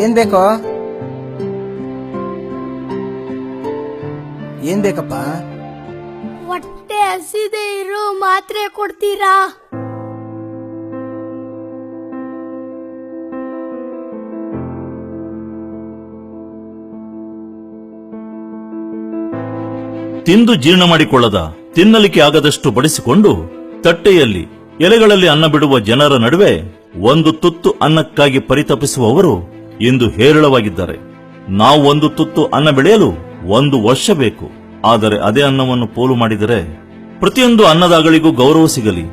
ಏನ್ ಬೇಕೋ? ಏನ್ ಬೇಕಪ್ಪ? ಹೊಟ್ಟೆ ಹಸಿದೆ ಇರೋ ಮಾತ್ರೆ ಕೊಡ್ತೀರಾ? ತಿಂದು ಜೀರ್ಣ ಮಾಡಿಕೊಳ್ಳದ, ತಿನ್ನಲಿಕ್ಕೆ ಆಗದಷ್ಟು ಬಡಿಸಿಕೊಂಡು ತಟ್ಟೆಯಲ್ಲಿ ಎಲೆಗಳಲ್ಲಿ ಅನ್ನ ಬಿಡುವ ಜನರ ನಡುವೆ ಒಂದು ತುತ್ತು ಅನ್ನಕ್ಕಾಗಿ ಪರಿತಪಿಸುವವರು ಇಂದು ಹೇರಳವಾಗಿದ್ದಾರೆ. ನಾವು ಒಂದು ತುತ್ತು ಅನ್ನ ಬೆಳೆಯಲು 1 ವರ್ಷ ಬೇಕು. ಆದರೆ ಅದೇ ಅನ್ನವನ್ನು ಪೋಲು ಮಾಡಿದರೆ ಪ್ರತಿಯೊಂದು ಅನ್ನದಾಗಳಿಗೂ ಗೌರವ ಸಿಗಲಿ,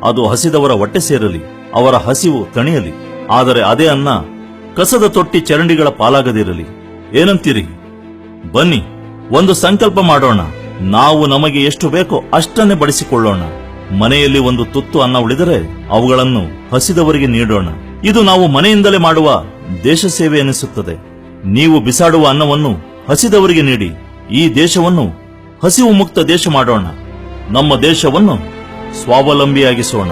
ಅದು ಹಸಿದವರ ಹೊಟ್ಟೆ ಸೇರಲಿ, ಅವರ ಹಸಿವು ತಣಿಯಲಿ. ಆದರೆ ಅದೇ ಅನ್ನ ಕಸದ ತೊಟ್ಟಿ ಚರಂಡಿಗಳ ಪಾಲಾಗದಿರಲಿ. ಏನಂತೀರಿ? ಬನ್ನಿ, ಒಂದು ಸಂಕಲ್ಪ ಮಾಡೋಣ. ನಾವು ನಮಗೆ ಎಷ್ಟು ಬೇಕೋ ಅಷ್ಟನ್ನೇ ಬಡಿಸಿಕೊಳ್ಳೋಣ. ಮನೆಯಲ್ಲಿ ಒಂದು ತುತ್ತು ಅನ್ನ ಉಳಿದರೆ ಅವುಗಳನ್ನು ಹಸಿದವರಿಗೆ ನೀಡೋಣ. ಇದು ನಾವು ಮನೆಯಿಂದಲೇ ಮಾಡುವ ದೇಶ ಸೇವೆ ಎನಿಸುತ್ತದೆ. ನೀವು ಬಿಸಾಡುವ ಅನ್ನವನ್ನು ಹಸಿದವರಿಗೆ ನೀಡಿ ಈ ದೇಶವನ್ನು ಹಸಿವು ಮುಕ್ತ ದೇಶ ಮಾಡೋಣ. ನಮ್ಮ ದೇಶವನ್ನು ಸ್ವಾವಲಂಬಿಯಾಗಿಸೋಣ.